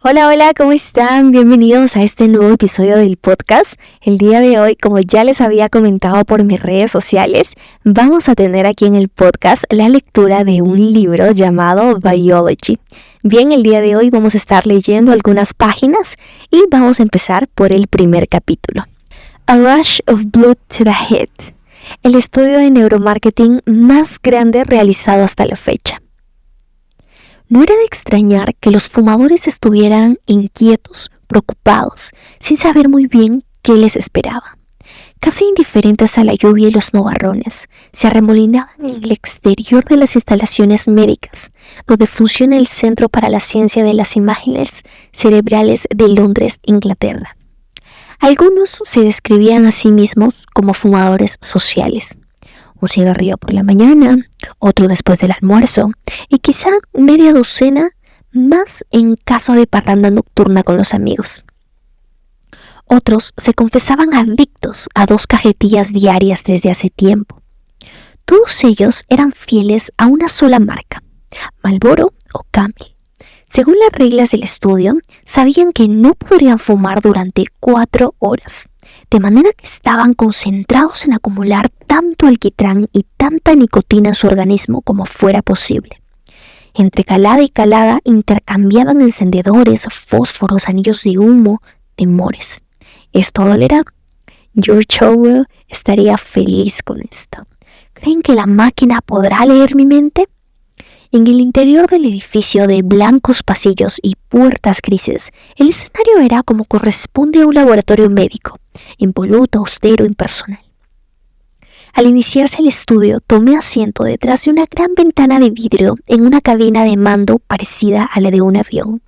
Hola, hola, ¿cómo están? Bienvenidos a este nuevo episodio del podcast. El día de hoy, como ya les había comentado por mis redes sociales, vamos a tener aquí en el podcast la lectura de un libro llamado Biology. Bien, el día de hoy vamos a estar leyendo algunas páginas y vamos a empezar por el primer capítulo. A Rush of Blood to the Head, el estudio de neuromarketing más grande realizado hasta la fecha. No era de extrañar que los fumadores estuvieran inquietos, preocupados, sin saber muy bien qué les esperaba. Casi indiferentes a la lluvia y los nubarrones, se arremolinaban en el exterior de las instalaciones médicas, donde funciona el Centro para la Ciencia de las Imágenes Cerebrales de Londres, Inglaterra. Algunos se describían a sí mismos como fumadores sociales. Un cigarrillo por la mañana, otro después del almuerzo y quizá media docena más en caso de parranda nocturna con los amigos. Otros se confesaban adictos a 2 cajetillas diarias desde hace tiempo. Todos ellos eran fieles a una sola marca, Marlboro o Camel. Según las reglas del estudio, sabían que no podrían fumar durante 4 horas. De manera que estaban concentrados en acumular tanto alquitrán y tanta nicotina en su organismo como fuera posible. Entre calada y calada intercambiaban encendedores, fósforos, anillos de humo, temores. ¿Esto dolerá? George Orwell estaría feliz con esto. ¿Creen que la máquina podrá leer mi mente? En el interior del edificio de blancos pasillos y puertas grises, el escenario era como corresponde a un laboratorio médico, impoluto, austero, impersonal. Al iniciarse el estudio, tomé asiento detrás de una gran ventana de vidrio en una cabina de mando parecida a la de un avión.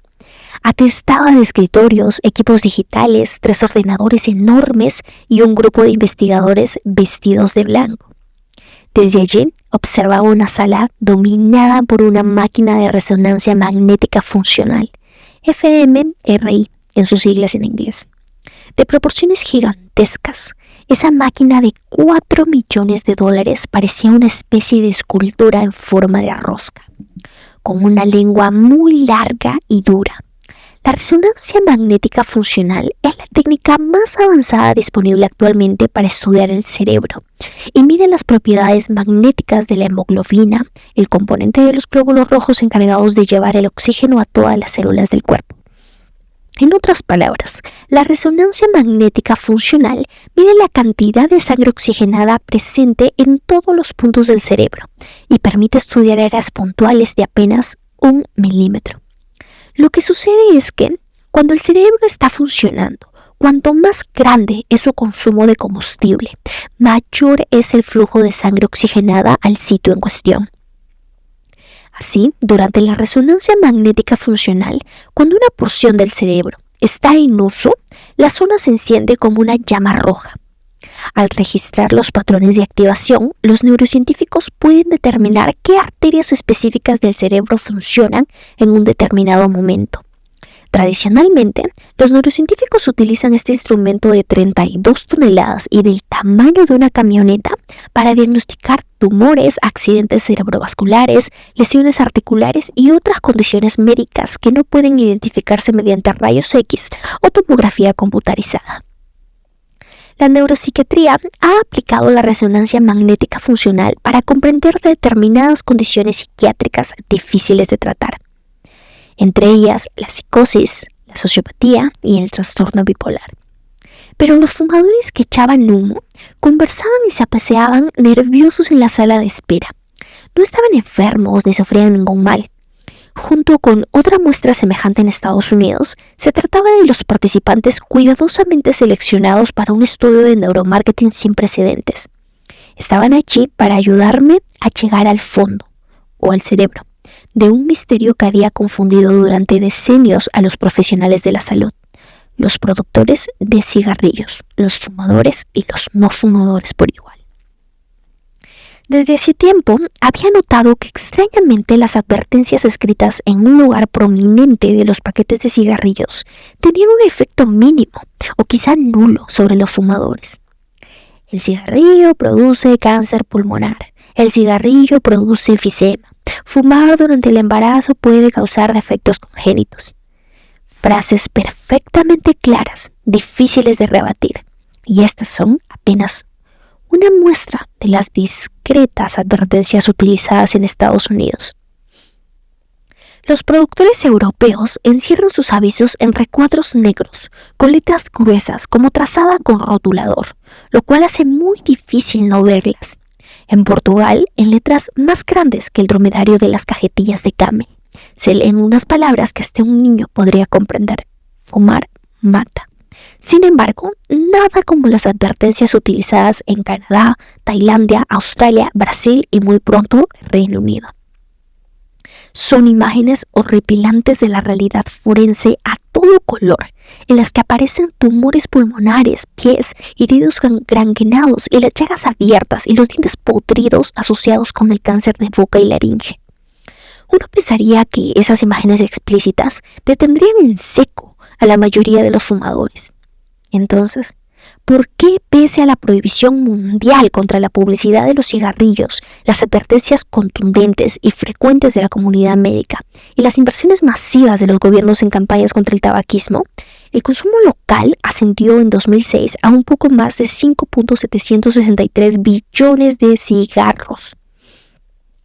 Atestaba de escritorios, equipos digitales, 3 ordenadores enormes y un grupo de investigadores vestidos de blanco. Desde allí observaba una sala dominada por una máquina de resonancia magnética funcional, fMRI en sus siglas en inglés. De proporciones gigantescas, esa máquina de $4 millones parecía una especie de escultura en forma de rosca, con una lengua muy larga y dura. La resonancia magnética funcional es la técnica más avanzada disponible actualmente para estudiar el cerebro y mide las propiedades magnéticas de la hemoglobina, el componente de los glóbulos rojos encargados de llevar el oxígeno a todas las células del cuerpo. En otras palabras, la resonancia magnética funcional mide la cantidad de sangre oxigenada presente en todos los puntos del cerebro y permite estudiar áreas puntuales de apenas 1 milímetro. Lo que sucede es que, cuando el cerebro está funcionando, cuanto más grande es su consumo de combustible, mayor es el flujo de sangre oxigenada al sitio en cuestión. Así, durante la resonancia magnética funcional, cuando una porción del cerebro está en uso, la zona se enciende como una llama roja. Al registrar los patrones de activación, los neurocientíficos pueden determinar qué arterias específicas del cerebro funcionan en un determinado momento. Tradicionalmente, los neurocientíficos utilizan este instrumento de 32 toneladas y del tamaño de una camioneta para diagnosticar tumores, accidentes cerebrovasculares, lesiones articulares y otras condiciones médicas que no pueden identificarse mediante rayos X o tomografía computarizada. La neuropsiquiatría ha aplicado la resonancia magnética funcional para comprender determinadas condiciones psiquiátricas difíciles de tratar, entre ellas la psicosis, la sociopatía y el trastorno bipolar. Pero los fumadores que echaban humo conversaban y se paseaban nerviosos en la sala de espera. No estaban enfermos ni sufrían ningún mal. Junto con otra muestra semejante en Estados Unidos, se trataba de los participantes cuidadosamente seleccionados para un estudio de neuromarketing sin precedentes. Estaban allí para ayudarme a llegar al fondo, o al cerebro, de un misterio que había confundido durante decenios a los profesionales de la salud, los productores de cigarrillos, los fumadores y los no fumadores por igual. Desde hace tiempo había notado que extrañamente las advertencias escritas en un lugar prominente de los paquetes de cigarrillos tenían un efecto mínimo o quizá nulo sobre los fumadores. El cigarrillo produce cáncer pulmonar. El cigarrillo produce enfisema. Fumar durante el embarazo puede causar defectos congénitos. frases perfectamente claras, difíciles de rebatir. Y estas son apenas una muestra de las discretas advertencias utilizadas en Estados Unidos. Los productores europeos encierran sus avisos en recuadros negros, con letras gruesas como trazada con rotulador, lo cual hace muy difícil no verlas. En Portugal, en letras más grandes que el dromedario de las cajetillas de Camel, se leen unas palabras que hasta un niño podría comprender: fumar mata. Sin embargo, nada como las advertencias utilizadas en Canadá, Tailandia, Australia, Brasil y muy pronto Reino Unido. Son imágenes horripilantes de la realidad forense a todo color, en las que aparecen tumores pulmonares, pies y dedos gangrenados y las llagas abiertas y los dientes podridos asociados con el cáncer de boca y laringe. Uno pensaría que esas imágenes explícitas detendrían en seco a la mayoría de los fumadores. Entonces, ¿por qué, pese a la prohibición mundial contra la publicidad de los cigarrillos, las advertencias contundentes y frecuentes de la comunidad médica y las inversiones masivas de los gobiernos en campañas contra el tabaquismo, el consumo local ascendió en 2006 a un poco más de 5.763 billones de cigarros?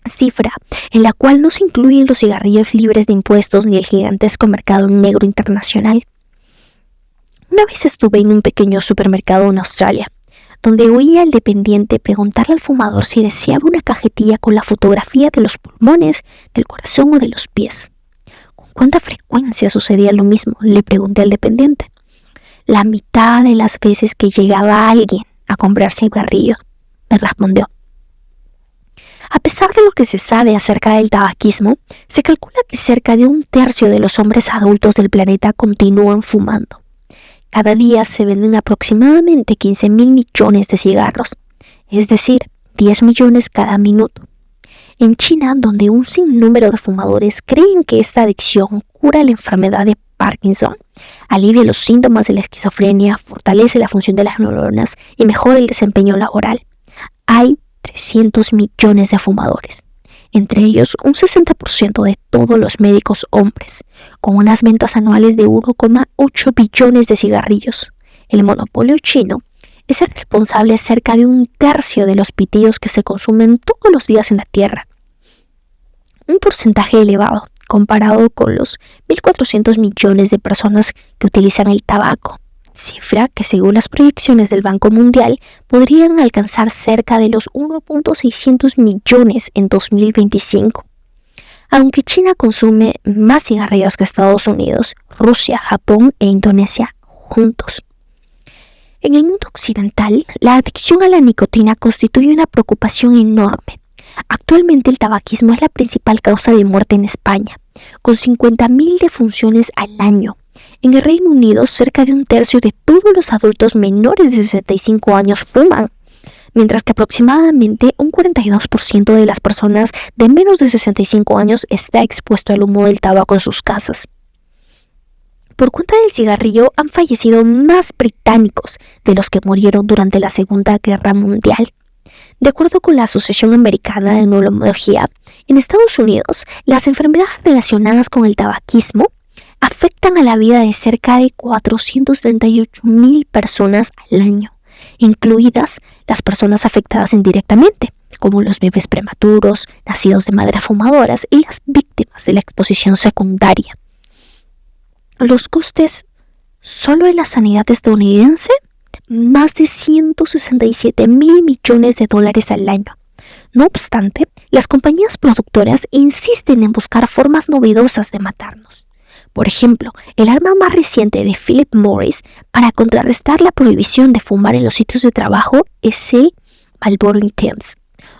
Cifra en la cual no se incluyen los cigarrillos libres de impuestos ni el gigantesco mercado negro internacional. Una vez estuve en un pequeño supermercado en Australia, donde oí al dependiente preguntarle al fumador si deseaba una cajetilla con la fotografía de los pulmones, del corazón o de los pies. ¿Con cuánta frecuencia sucedía lo mismo?, le pregunté al dependiente. La mitad de las veces que llegaba alguien a comprar cigarrillos, me respondió. A pesar de lo que se sabe acerca del tabaquismo, se calcula que cerca de 1/3 de los hombres adultos del planeta continúan fumando. Cada día se venden aproximadamente 15.000 millones de cigarros, es decir, 10 millones cada minuto. En China, donde un sinnúmero de fumadores creen que esta adicción cura la enfermedad de Parkinson, alivia los síntomas de la esquizofrenia, fortalece la función de las neuronas y mejora el desempeño laboral, hay 300 millones de fumadores. Entre ellos un 60% de todos los médicos hombres, con unas ventas anuales de 1,8 billones de cigarrillos. El monopolio chino es el responsable de cerca de 1/3 de los pitillos que se consumen todos los días en la Tierra. Un porcentaje elevado comparado con los 1.400 millones de personas que utilizan el tabaco, cifra que según las proyecciones del Banco Mundial podrían alcanzar cerca de los 1.600 millones en 2025. Aunque China consume más cigarrillos que Estados Unidos, Rusia, Japón e Indonesia juntos. En el mundo occidental, la adicción a la nicotina constituye una preocupación enorme. Actualmente el tabaquismo es la principal causa de muerte en España, con 50.000 defunciones al año. En el Reino Unido, cerca de 1/3 de todos los adultos menores de 65 años fuman, mientras que aproximadamente un 42% de las personas de menos de 65 años está expuesto al humo del tabaco en sus casas. Por cuenta del cigarrillo han fallecido más británicos de los que murieron durante la Segunda Guerra Mundial. De acuerdo con la Asociación Americana de Neurología, en Estados Unidos, las enfermedades relacionadas con el tabaquismo afectan a la vida de cerca de 438.000 personas al año, incluidas las personas afectadas indirectamente, como los bebés prematuros, nacidos de madres fumadoras y las víctimas de la exposición secundaria. Los costes solo en la sanidad estadounidense, más de 167.000 millones de dólares al año. No obstante, las compañías productoras insisten en buscar formas novedosas de matarnos. Por ejemplo, el arma más reciente de Philip Morris para contrarrestar la prohibición de fumar en los sitios de trabajo es el Marlboro Intense,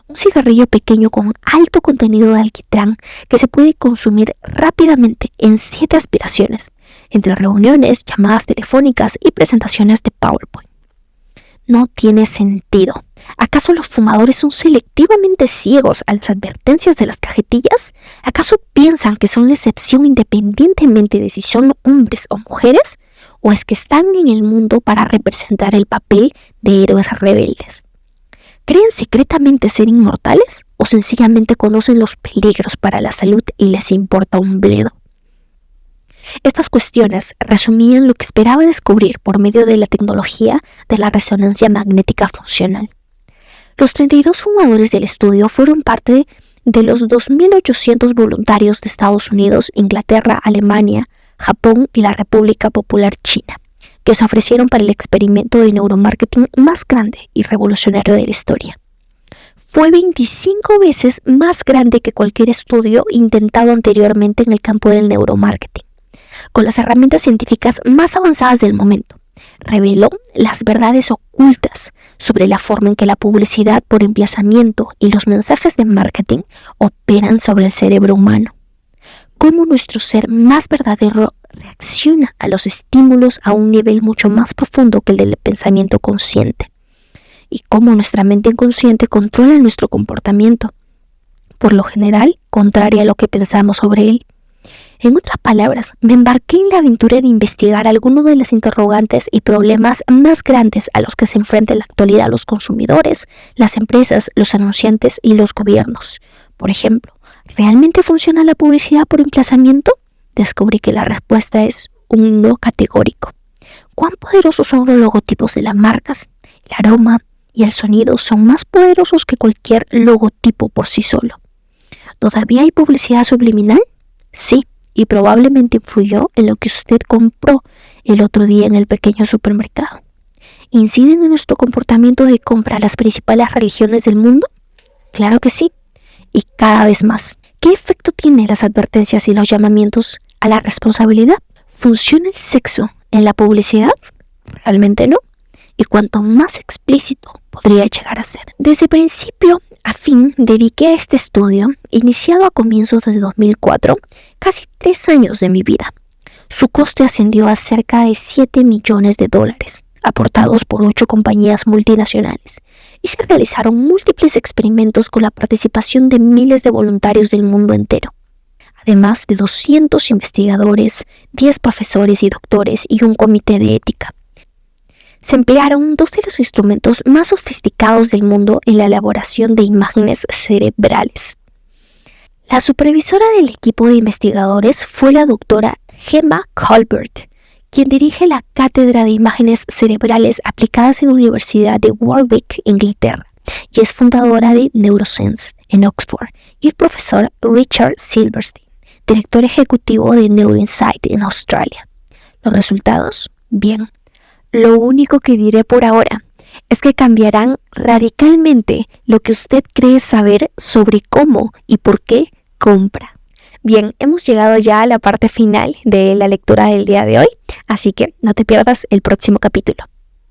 un cigarrillo pequeño con alto contenido de alquitrán que se puede consumir rápidamente en 7 aspiraciones, entre reuniones, llamadas telefónicas y presentaciones de PowerPoint. No tiene sentido. ¿Acaso los fumadores son selectivamente ciegos a las advertencias de las cajetillas? ¿Acaso piensan que son la excepción independientemente de si son hombres o mujeres? ¿O es que están en el mundo para representar el papel de héroes rebeldes? ¿Creen secretamente ser inmortales? ¿O sencillamente conocen los peligros para la salud y les importa un bledo? Estas cuestiones resumían lo que esperaba descubrir por medio de la tecnología de la resonancia magnética funcional. Los 32 fumadores del estudio fueron parte de los 2.800 voluntarios de Estados Unidos, Inglaterra, Alemania, Japón y la República Popular China, que se ofrecieron para el experimento de neuromarketing más grande y revolucionario de la historia. Fue 25 veces más grande que cualquier estudio intentado anteriormente en el campo del neuromarketing. Con las herramientas científicas más avanzadas del momento, reveló las verdades ocultas sobre la forma en que la publicidad por emplazamiento y los mensajes de marketing operan sobre el cerebro humano. Cómo nuestro ser más verdadero reacciona a los estímulos a un nivel mucho más profundo que el del pensamiento consciente. Y cómo nuestra mente inconsciente controla nuestro comportamiento, por lo general, contrario a lo que pensamos sobre él. En otras palabras, me embarqué en la aventura de investigar algunos de las interrogantes y problemas más grandes a los que se enfrentan en la actualidad los consumidores, las empresas, los anunciantes y los gobiernos. Por ejemplo, ¿realmente funciona la publicidad por emplazamiento? Descubrí que la respuesta es un no categórico. ¿Cuán poderosos son los logotipos de las marcas? El aroma y el sonido son más poderosos que cualquier logotipo por sí solo. ¿Todavía hay publicidad subliminal? Sí, y probablemente influyó en lo que usted compró el otro día en el pequeño supermercado. ¿Inciden en nuestro comportamiento de compra las principales religiones del mundo? Claro que sí, y cada vez más. ¿Qué efecto tienen las advertencias y los llamamientos a la responsabilidad? ¿Funciona el sexo en la publicidad? Realmente no. Y cuanto más explícito podría llegar a ser. Desde principio a fin dediqué a este estudio, iniciado a comienzos de 2004, casi 3 años de mi vida. Su coste ascendió a cerca de $7 millones, aportados por 8 compañías multinacionales, y se realizaron múltiples experimentos con la participación de miles de voluntarios del mundo entero, además de 200 investigadores, 10 profesores y doctores y un comité de ética. Se emplearon 2 de los instrumentos más sofisticados del mundo en la elaboración de imágenes cerebrales. La supervisora del equipo de investigadores fue la doctora Gemma Colbert, quien dirige la Cátedra de Imágenes Cerebrales Aplicadas en la Universidad de Warwick, Inglaterra, y es fundadora de Neuroscience en Oxford, y el profesor Richard Silverstein, director ejecutivo de NeuroInsight en Australia. ¿Los resultados? Bien. Lo único que diré por ahora es que cambiarán radicalmente lo que usted cree saber sobre cómo y por qué compra. Bien, hemos llegado ya a la parte final de la lectura del día de hoy, así que no te pierdas el próximo capítulo.